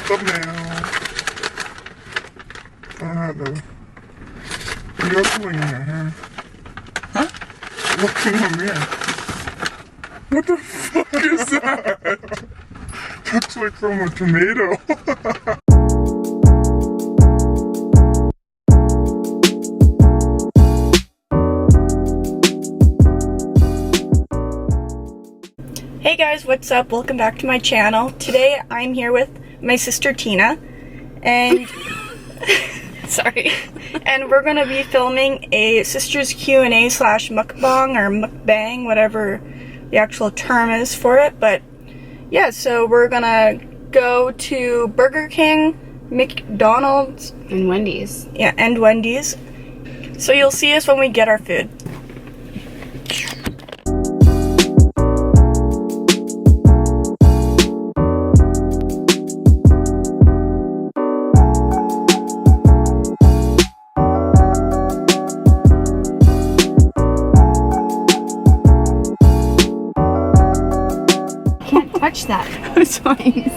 thumbnail. You're pulling in your hair. Huh? What's in the mirror? What the fuck is that? Looks like from a tomato. Hey guys, what's up? Welcome back to my channel. Today I'm here with my sister Tina and sorry. And we're gonna be filming a sisters Q&A slash mukbang or mukbang, whatever the actual term is for it. But yeah, so we're gonna go to Burger King, McDonald's, and Wendys. Yeah, and Wendys. So you'll see us when we get our food. Touch that. It's fine. You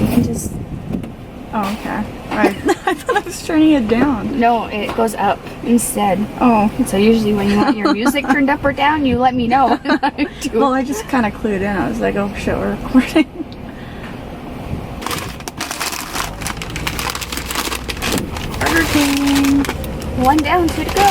can just... Oh, okay. Right. I thought I was turning it down. No, it goes up instead. Oh. So usually when you want your music turned up or down, you let me know. Well, I just kind of clued in. I was like, oh shit, we're recording. Burger King. One down, two to go.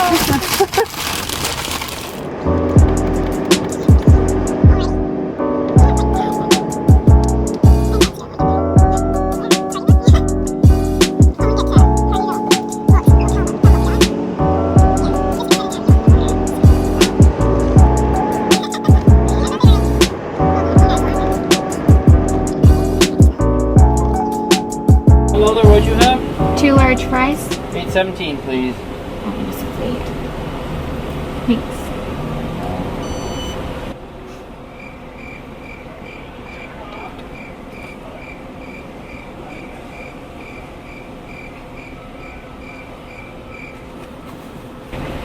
What'd you have? 2 large fries. 817, please. Oh, this is 8. Thanks.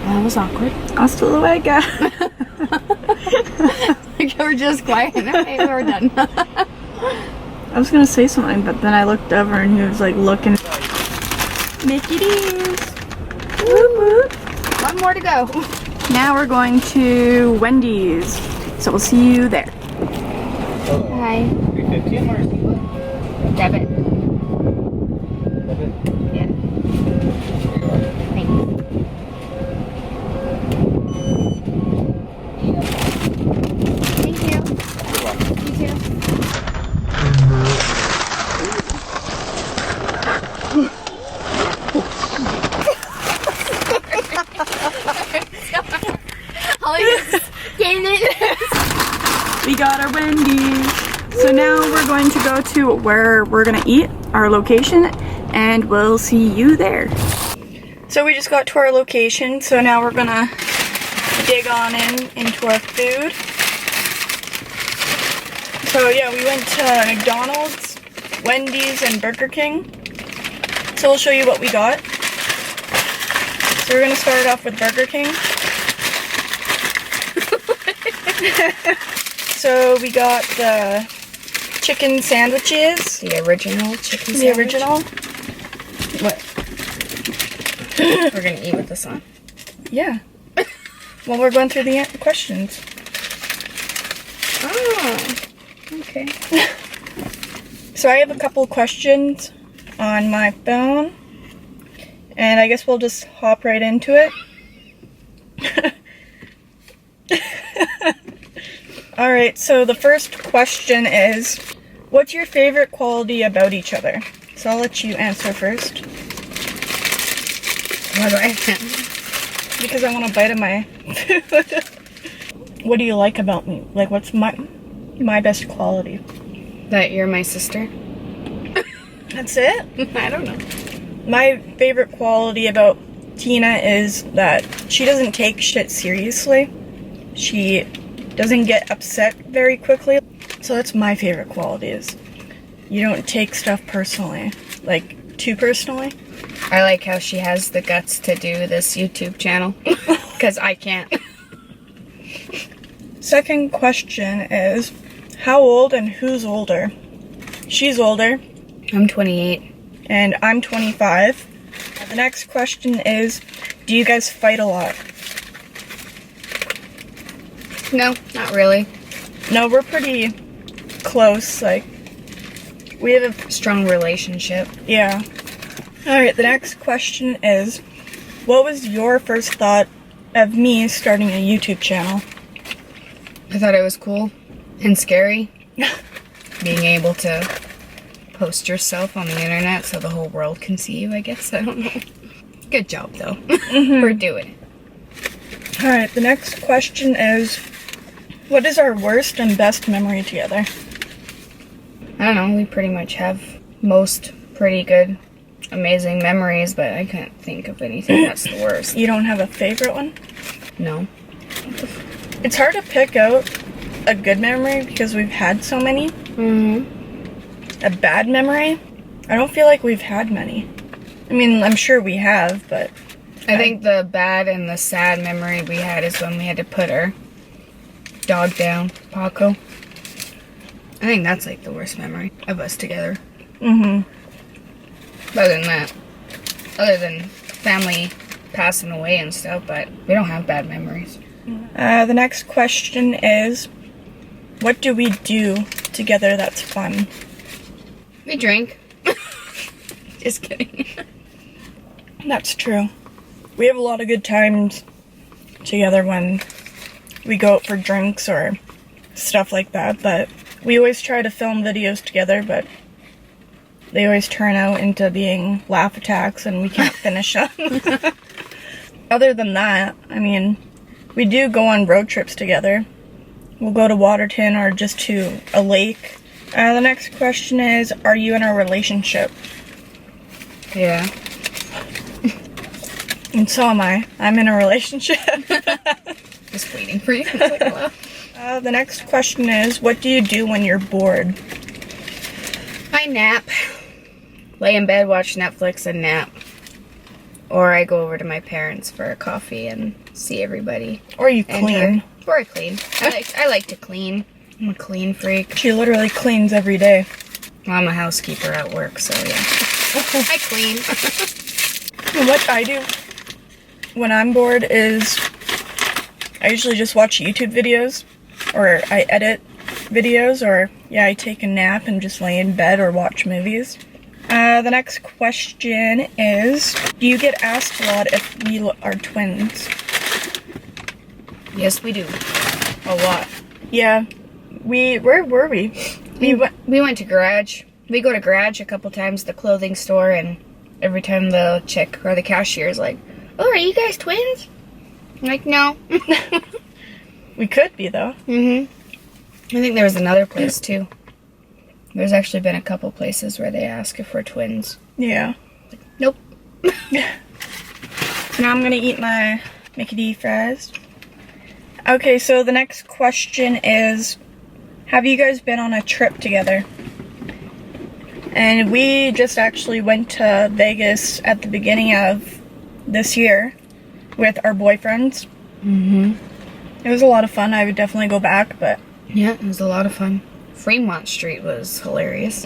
That was awkward. Hasta luego. Like, we're just quiet. Okay, we're done. I was gonna say something, but then I looked over and he was like looking. Mickey D's. Whoop whoop. One more to go. Now we're going to Wendys. So we'll see you there. Hi. 315 or Debit. Yeah. Thanks. Thank you. You too. We got our Wendys. So now we're going to go to where we're gonna eat, our location, and we'll see you there. So we just got to our location, so now we're gonna dig on into our food. So yeah, we went to McDonald's, Wendys, and Burger King. So we'll show you what we got. So we're gonna start off with Burger King. So we got the chicken sandwiches. The original chicken The sandwich. original. What? We're gonna eat with this on. Yeah. Well, we're going through the questions. Oh. Okay. So I have a couple questions on my phone. And I guess we'll just hop right into it. Alright, so the first question is, what's your favorite quality about each other? So I'll let you answer first. Why do I? Because I want to bite of my food. What do you like about me? Like, what's my best quality? That you're my sister? That's it? I don't know. My favorite quality about Tina is that she doesn't take shit seriously. She doesn't get upset very quickly. So that's my favorite quality, is you don't take stuff personally. Like, too personally. I like how she has the guts to do this YouTube channel. Because I can't. Second question is, how old and who's older? She's older, I'm 28. and I'm 25. The next question is, do you guys fight a lot? No, not really. No, we're pretty close. Like, we have a Strong relationship. yeah. Alright, the next question is, what was your first thought of me starting a YouTube channel? I thought it was cool and scary. Being able to post yourself on the internet so the whole world can see you, I guess. I don't know. Good job, though. For doing it. Alright, the next question is, what is our worst and best memory together? I don't know, we pretty much have most pretty good, amazing memories, but I can't think of anything that's the worst. You don't have a favorite one? No. It's hard to pick out a good memory because we've had so many. Mm-hmm. A bad memory? I don't feel like we've had many. I mean, I'm sure we have, but... I think the bad and the sad memory we had is when we had to put our dog down, Paco. I think that's like the worst memory of us together. Mm-hmm. Other than family passing away and stuff, but we don't have bad memories. The next question is, what do we do together that's fun? We drink. Just kidding. That's true. We have a lot of good times together when we go out for drinks or stuff like that, but we always try to film videos together, but they always turn out into being laugh attacks and we can't finish them. Other than that, I mean, we do go on road trips together. We'll go to Waterton or just to a lake. The next question is, are you in a relationship? Yeah. And so am I. I'm in a relationship. Just waiting for you to like, laugh. The next question is, what do you do when you're bored? I nap. Lay in bed, watch Netflix, and nap. Or I go over to my parents for a coffee and see everybody. Or you and clean. her. Or I clean. I like to clean. I'm a clean freak. She literally cleans every day. Well, I'm a housekeeper at work, so yeah. I clean. And what I do when I'm bored is I usually just watch YouTube videos, or I edit videos, or yeah, I take a nap and just lay in bed or watch movies. The next question is, do you get asked a lot if we are twins? Yes, we do. A lot. Yeah. Where were we? We went to Garage. We go to Garage a couple times, the clothing store, and every time the chick or the cashier is like, oh, are you guys twins? I'm like, no. We could be, though. Mm-hmm. I think there was another place, too. There's actually been a couple places where they ask if we're twins. Yeah. Nope. Now I'm gonna eat my Mickey D fries. Okay, so the next question is, have you guys been on a trip together? And we just actually went to Vegas at the beginning of this year with our boyfriends. Mm-hmm. It was a lot of fun. I would definitely go back, but... Yeah, it was a lot of fun. Fremont Street was hilarious.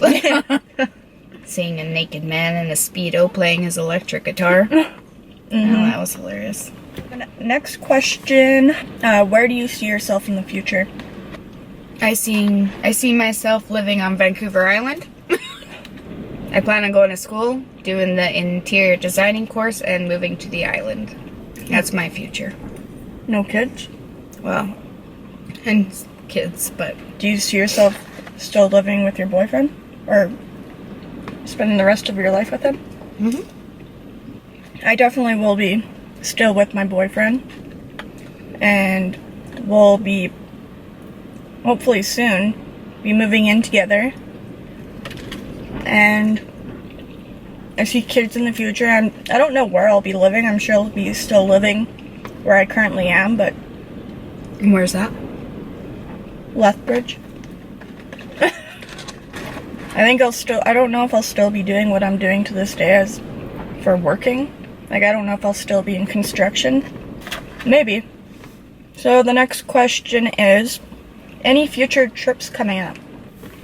Seeing a naked man in a Speedo playing his electric guitar. Oh, that was hilarious. Next question, where do you see yourself in the future? I see myself living on Vancouver Island. I plan on going to school, doing the interior designing course, and moving to the island. That's my future. No kids? Well, and kids, but... Do you see yourself still living with your boyfriend? Or spending the rest of your life with him? Mm-hmm. I definitely will be still with my boyfriend. And we'll be, hopefully soon, be moving in together. And I see kids in the future. I don't know where I'll be living. I'm sure I'll be still living where I currently am, but... And where's that? Lethbridge. I don't know if I'll still be doing what I'm doing to this day as for working. Like, I don't know if I'll still be in construction. Maybe. So the next question is, any future trips coming up?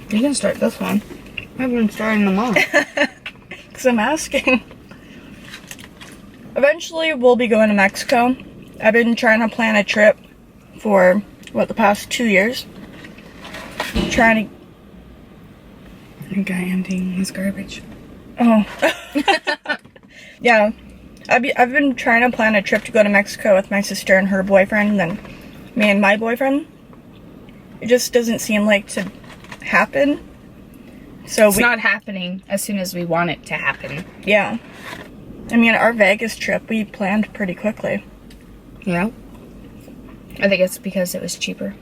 You can start this one. I've been starting them off. Because I'm asking. Eventually, we'll be going to Mexico. I've been trying to plan a trip for, the past 2 years. Trying to... The guy emptying his garbage. Oh. Yeah. I've been trying to plan a trip to go to Mexico with my sister and her boyfriend, and then me and my boyfriend. It just doesn't seem like to happen. So It's not happening as soon as we want it to happen. Yeah. I mean, our Vegas trip, we planned pretty quickly. Yeah. I think it's because it was cheaper.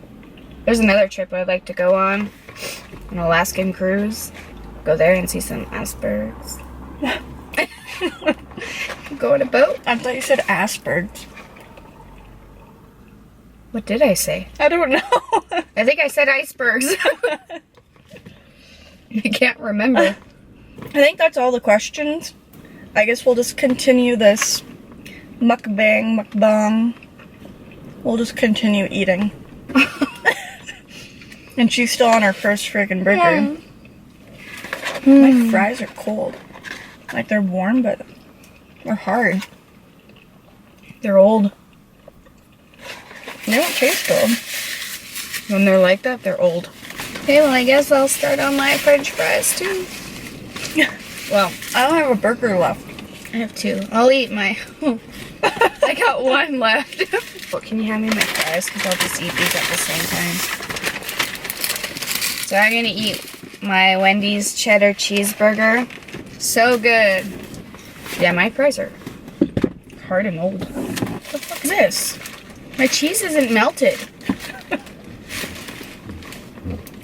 There's another trip I'd like to go on. An Alaskan cruise. Go there and see some icebergs. Go on a boat. I thought you said Asperger's. What did I say? I don't know. I think I said icebergs. I can't remember. I think that's all the questions. I guess we'll just continue this mukbang. We'll just continue eating. And she's still on her first friggin' burger. My fries are cold. Like, they're warm, but they're hard. They're old. They don't taste good. When they're like that, they're old. Okay, well, I guess I'll start on my french fries, too. Well, I don't have a burger left. I have 2. I'll eat my... I got 1 left. Well, can you hand me my fries? Because I'll just eat these at the same time. So I'm going to eat my Wendys cheddar cheeseburger. So good. Yeah, my fries are hard and old. What the fuck is this? My cheese isn't melted.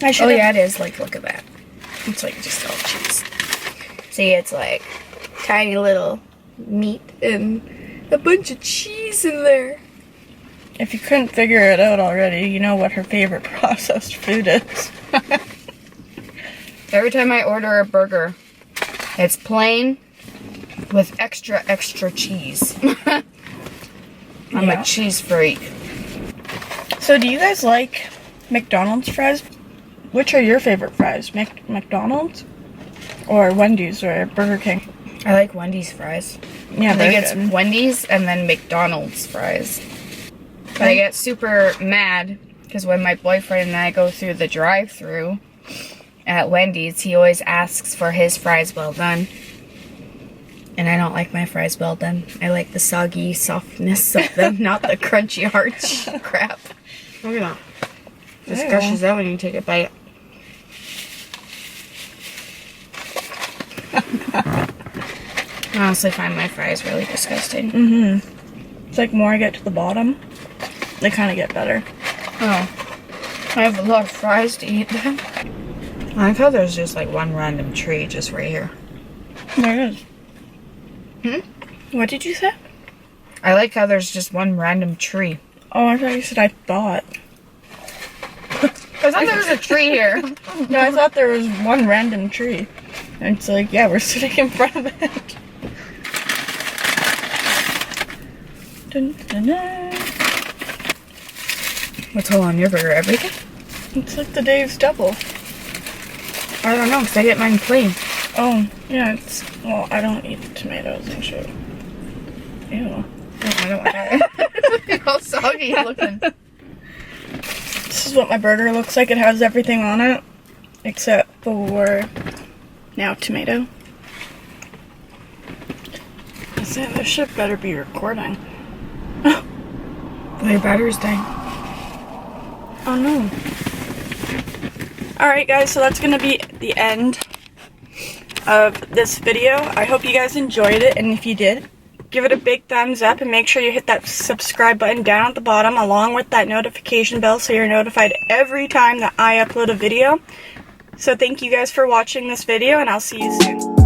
Oh yeah, it is. Like, look at that. It's like just all cheese. See, it's like tiny little meat and a bunch of cheese in there. If you couldn't figure it out already, you know what her favorite processed food is. Every time I order a burger, it's plain with extra cheese. I'm a cheese freak. So do you guys like McDonald's fries? Which are your favorite fries? McDonald's or Wendy's or Burger King? I like Wendy's fries. Yeah, I think they're it's good. Wendy's and then McDonald's fries. But I get super mad because when my boyfriend and I go through the drive-thru at Wendy's, he always asks for his fries well done. And I don't like my fries well done. I like the soggy softness of them, not the crunchy hard crap. Look at that. Just gushes out when you take a bite. I honestly find my fries really disgusting. It's like more I get to the bottom, they kind of get better. Oh. I have a lot of fries to eat then. I like how there's just like one random tree just right here. There it is. What did you say? I like how there's just one random tree. Oh, I thought you said I thought. I thought there was a tree here. No, I thought there was one random tree. And it's like, yeah, we're sitting in front of it. Dun, dun, dun. What's all on your burger? Everything? It's like the Dave's double. I don't know, because I get mine plain. Oh, yeah, it's... Well, I don't eat tomatoes and shit. Ew. I don't want that. How soggy looking. This is what my burger looks like. It has everything on it. Except for... now tomato. I said this shit better be recording. My battery's dying. Oh no. Alright guys, so that's gonna be the end of this video. I hope you guys enjoyed it, and if you did, give it a big thumbs up and make sure you hit that subscribe button down at the bottom along with that notification bell so you're notified every time that I upload a video. So thank you guys for watching this video, and I'll see you soon.